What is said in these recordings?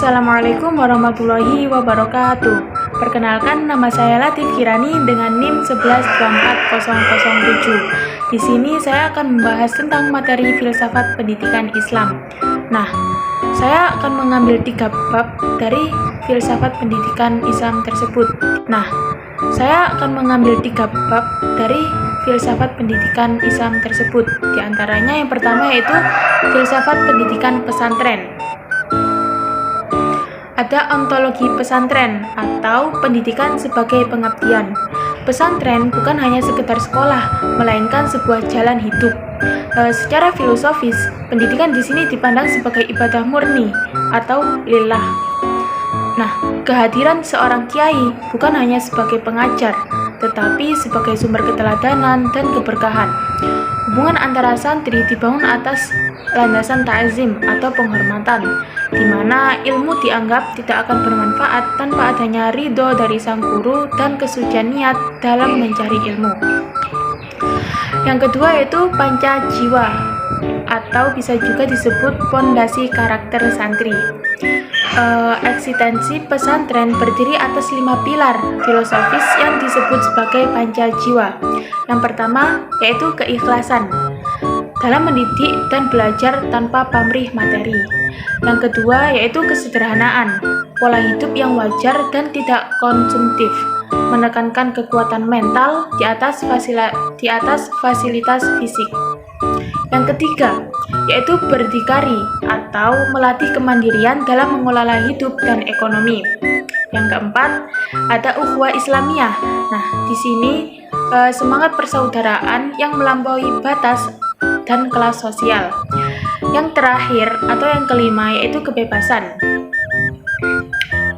Assalamualaikum warahmatullahi wabarakatuh. Perkenalkan, nama saya Latif Kirani dengan NIM 1144007. Di sini saya akan membahas tentang materi filsafat pendidikan Islam. Saya akan mengambil 3 bab dari filsafat pendidikan Islam tersebut. Di antaranya yang pertama yaitu filsafat pendidikan pesantren. Ada ontologi pesantren atau pendidikan sebagai pengabdian. Pesantren bukan hanya sekedar sekolah, melainkan sebuah jalan hidup. Secara filosofis, pendidikan di sini dipandang sebagai ibadah murni atau lillah. Kehadiran seorang kiai bukan hanya sebagai pengajar, tetapi sebagai sumber keteladanan dan keberkahan. Hubungan antara santri dibangun atas landasan ta'zim atau penghormatan, di mana ilmu dianggap tidak akan bermanfaat tanpa adanya ridho dari sang guru dan kesucian niat dalam mencari ilmu. Yang kedua yaitu panca jiwa, atau bisa juga disebut pondasi karakter santri. Eksistensi pesantren berdiri atas 5 pilar filosofis yang disebut sebagai panca jiwa. Yang pertama yaitu keikhlasan dalam mendidik dan belajar tanpa pamrih materi. Yang kedua yaitu kesederhanaan, pola hidup yang wajar dan tidak konsumtif, menekankan kekuatan mental di atas fasilitas fisik. Yang ketiga yaitu berdikari atau melatih kemandirian dalam mengelola hidup dan ekonomi. Yang keempat ada ukhuwah Islamiyah. Di sini semangat persaudaraan yang melampaui batas dan kelas sosial. Yang terakhir atau yang kelima yaitu kebebasan.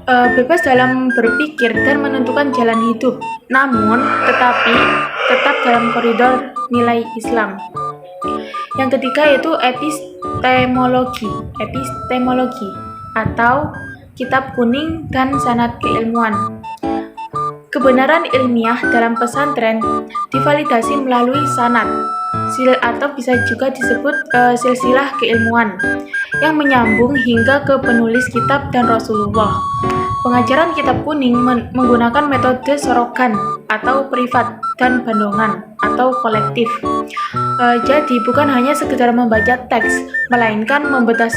Bebas dalam berpikir dan menentukan jalan hidup, namun tetap dalam koridor nilai Islam. Yang ketiga yaitu epistemologi atau kitab kuning dan sanad keilmuan. Kebenaran ilmiah dalam pesantren divalidasi melalui sanad, atau bisa juga disebut silsilah keilmuan, yang menyambung hingga ke penulis kitab dan Rasulullah. Pengajaran kitab kuning menggunakan metode sorogan atau privat dan bandongan atau kolektif. Jadi bukan hanya sekedar membaca teks, melainkan membedah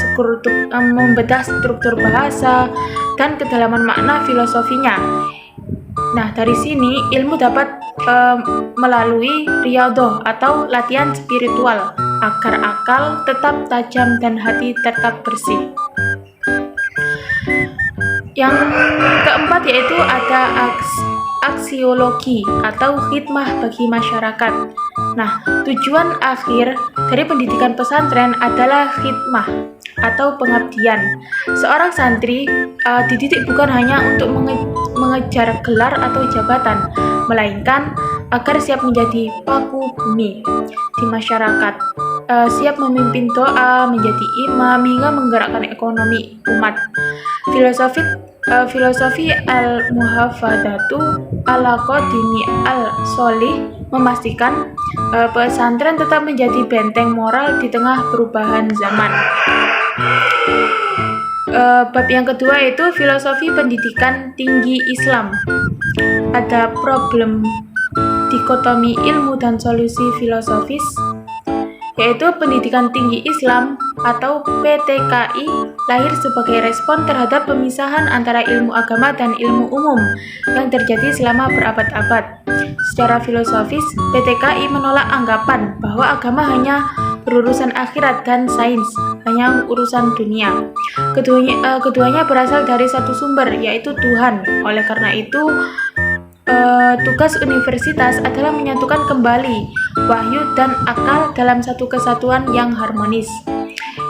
struktur bahasa dan kedalaman makna filosofinya. Dari sini ilmu dapat melalui riyadhah atau latihan spiritual agar akal tetap tajam dan hati tetap bersih. Yang keempat yaitu ada aksiologi atau khidmah bagi masyarakat. Tujuan akhir dari pendidikan pesantren adalah khidmah atau pengabdian. Seorang santri dididik bukan hanya untuk mengejar gelar atau jabatan, melainkan agar siap menjadi paku bumi di masyarakat, siap memimpin doa, menjadi imam, hingga menggerakkan ekonomi umat. Filosofi al-muhafadzatu ala qadimi al-sholih memastikan pesantren tetap menjadi benteng moral di tengah perubahan zaman. Bab yang kedua yaitu filosofi pendidikan tinggi Islam. Ada problem dikotomi ilmu dan solusi filosofis, yaitu pendidikan tinggi Islam atau PTKI lahir sebagai respon terhadap pemisahan antara ilmu agama dan ilmu umum yang terjadi selama berabad-abad. Secara filosofis, PTKI menolak anggapan bahwa agama hanya berurusan akhirat dan sains hanya urusan dunia. Keduanya berasal dari satu sumber, yaitu Tuhan. Oleh karena itu, tugas universitas adalah menyatukan kembali wahyu dan akal dalam satu kesatuan yang harmonis.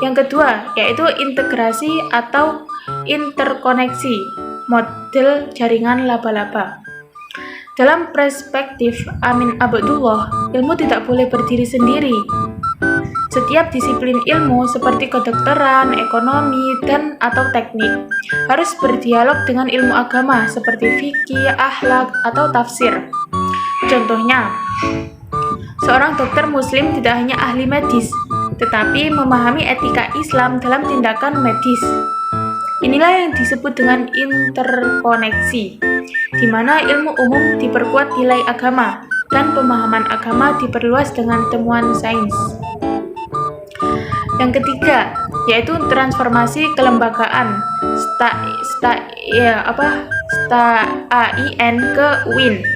Yang kedua, yaitu integrasi atau interkoneksi, model jaringan laba-laba. Dalam perspektif Amin Abdullah, ilmu tidak boleh berdiri sendiri. Setiap disiplin ilmu seperti kedokteran, ekonomi, dan atau teknik harus berdialog dengan ilmu agama seperti fikih, akhlak, atau tafsir. Contohnya, seorang dokter muslim tidak hanya ahli medis, tetapi memahami etika Islam dalam tindakan medis. Inilah yang disebut dengan interkoneksi, di mana ilmu umum diperkuat nilai agama dan pemahaman agama diperluas dengan temuan sains. Yang ketiga, yaitu transformasi kelembagaan AIN ke UIN.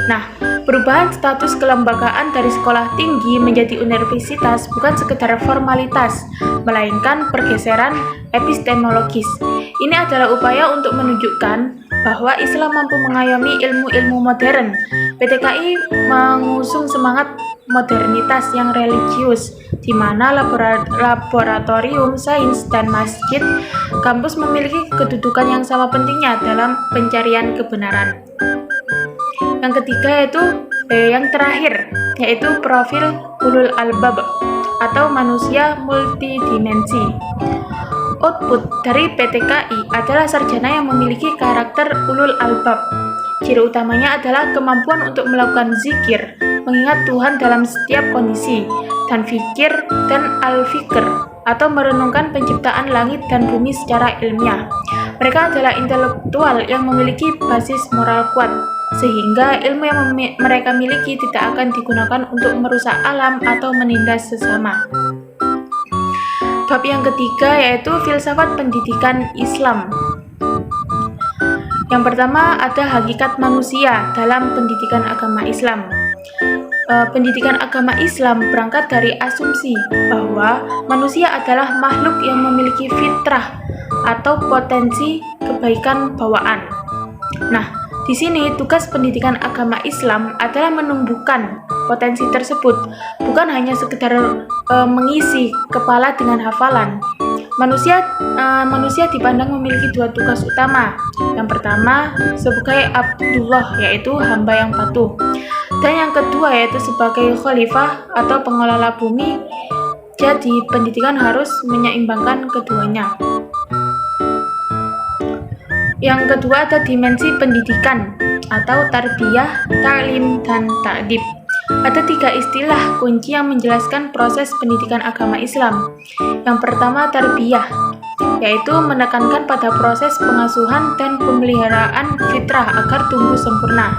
Nah, perubahan status kelembagaan dari sekolah tinggi menjadi universitas bukan sekedar formalitas, melainkan pergeseran epistemologis. Ini adalah upaya untuk menunjukkan bahwa Islam mampu mengayomi ilmu-ilmu modern. PTKI mengusung semangat modernitas yang religius, di mana laboratorium sains dan masjid kampus memiliki kedudukan yang sama pentingnya dalam pencarian kebenaran. Yang ketiga yang terakhir, yaitu profil ulul albab atau manusia multidimensi. Output dari PTKI adalah sarjana yang memiliki karakter ulul albab. Ciri utamanya adalah kemampuan untuk melakukan zikir, mengingat Tuhan dalam setiap kondisi, dan fikir dan al-fikr, atau merenungkan penciptaan langit dan bumi secara ilmiah. Mereka adalah intelektual yang memiliki basis moral kuat, sehingga ilmu yang mereka miliki tidak akan digunakan untuk merusak alam atau menindas sesama. Bab yang ketiga yaitu filsafat pendidikan Islam. Yang pertama ada hakikat manusia dalam pendidikan agama Islam. Pendidikan agama Islam berangkat dari asumsi bahwa manusia adalah makhluk yang memiliki fitrah atau potensi kebaikan bawaan. Nah, di sini tugas pendidikan agama Islam adalah menumbuhkan potensi tersebut, bukan hanya sekedar mengisi kepala dengan hafalan. Manusia dipandang memiliki dua tugas utama. Yang pertama sebagai Abdullah, yaitu hamba yang patuh, dan yang kedua yaitu sebagai khalifah atau pengelola bumi. Jadi pendidikan harus menyeimbangkan keduanya. Yang kedua ada dimensi pendidikan atau tarbiyah, ta'lim, dan ta'dib. Ada tiga istilah kunci yang menjelaskan proses pendidikan agama Islam. Yang pertama tarbiyah, yaitu menekankan pada proses pengasuhan dan pemeliharaan fitrah agar tumbuh sempurna.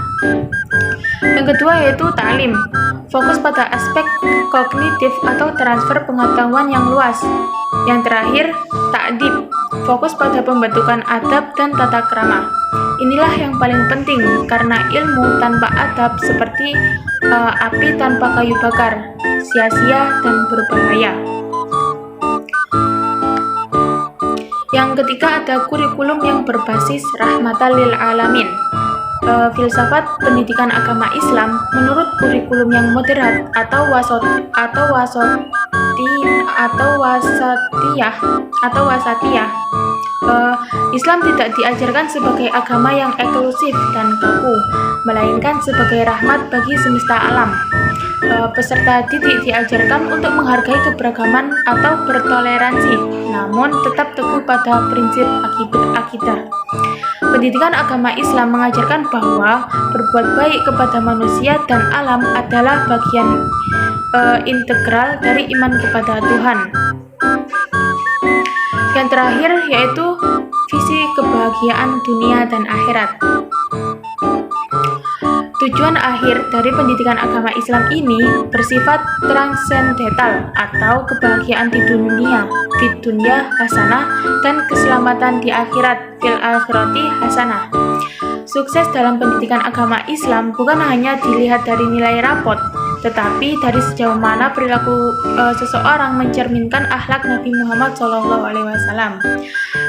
Yang kedua yaitu ta'lim, fokus pada aspek kognitif atau transfer pengetahuan yang luas. Yang terakhir ta'dib, fokus pada pembentukan adab dan tata krama. Inilah yang paling penting karena ilmu tanpa adab seperti api tanpa kayu bakar, sia-sia dan berbahaya. Yang ketiga ada kurikulum yang berbasis rahmatan lil alamin. Filsafat pendidikan agama Islam menurut kurikulum yang moderat atau wasatiyah. Islam tidak diajarkan sebagai agama yang eksklusif dan kaku, melainkan sebagai rahmat bagi semesta alam. Peserta didik diajarkan untuk menghargai keberagaman atau bertoleransi, namun tetap teguh pada prinsip akidah. Pendidikan agama Islam mengajarkan bahwa berbuat baik kepada manusia dan alam adalah bagian integral dari iman kepada Tuhan. Yang terakhir yaitu visi kebahagiaan dunia dan akhirat. Tujuan akhir dari pendidikan agama Islam ini bersifat transendental atau kebahagiaan di dunia, fid dunya hasanah, dan keselamatan di akhirat, fil akhirati hasanah. Sukses dalam pendidikan agama Islam bukan hanya dilihat dari nilai rapot, tetapi dari sejauh mana perilaku seseorang mencerminkan akhlak Nabi Muhammad SAW.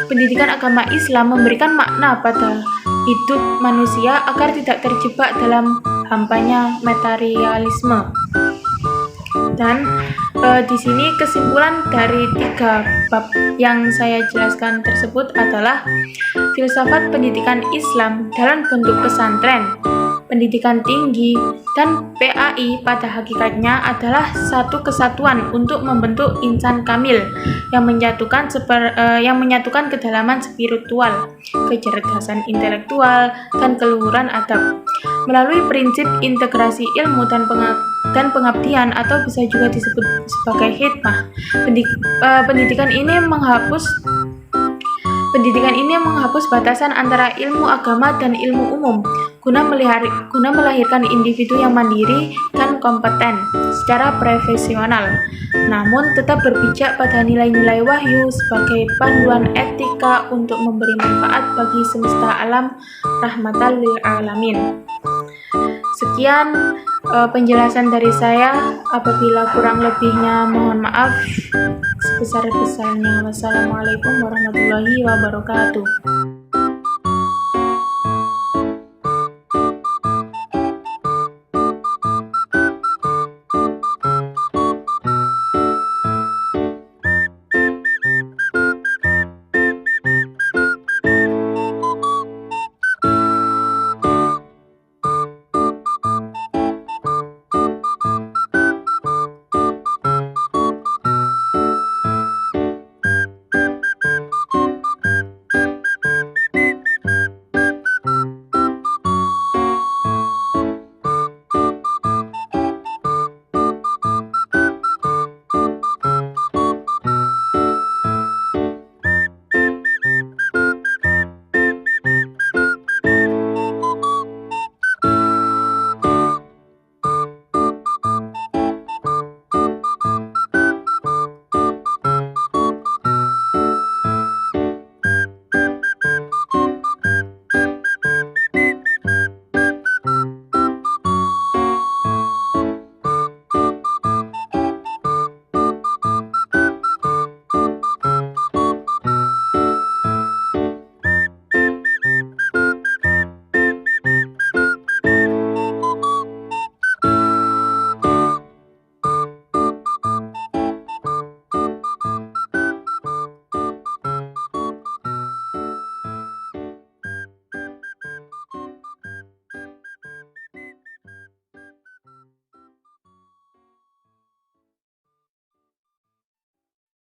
Pendidikan agama Islam memberikan makna pada hidup manusia agar tidak terjebak dalam hampanya materialisme. Dan di sini kesimpulan dari 3 bab yang saya jelaskan tersebut adalah filsafat pendidikan Islam dalam bentuk pesantren, pendidikan tinggi, dan PAI pada hakikatnya adalah satu kesatuan untuk membentuk insan kamil yang menyatukan kedalaman spiritual, kecerdasan intelektual, dan keluhuran adab melalui prinsip integrasi ilmu dan pengabdian, atau bisa juga disebut sebagai hikmah. Pendidikan ini menghapus Pendidikan ini menghapus batasan antara ilmu agama dan ilmu umum, guna melahirkan individu yang mandiri dan kompeten secara profesional, namun tetap berpijak pada nilai-nilai wahyu sebagai panduan etika untuk memberi manfaat bagi semesta alam rahmatan lil alamin. Sekian penjelasan dari saya. Apabila kurang lebihnya mohon maaf sebesar-besarnya. Wassalamualaikum warahmatullahi wabarakatuh.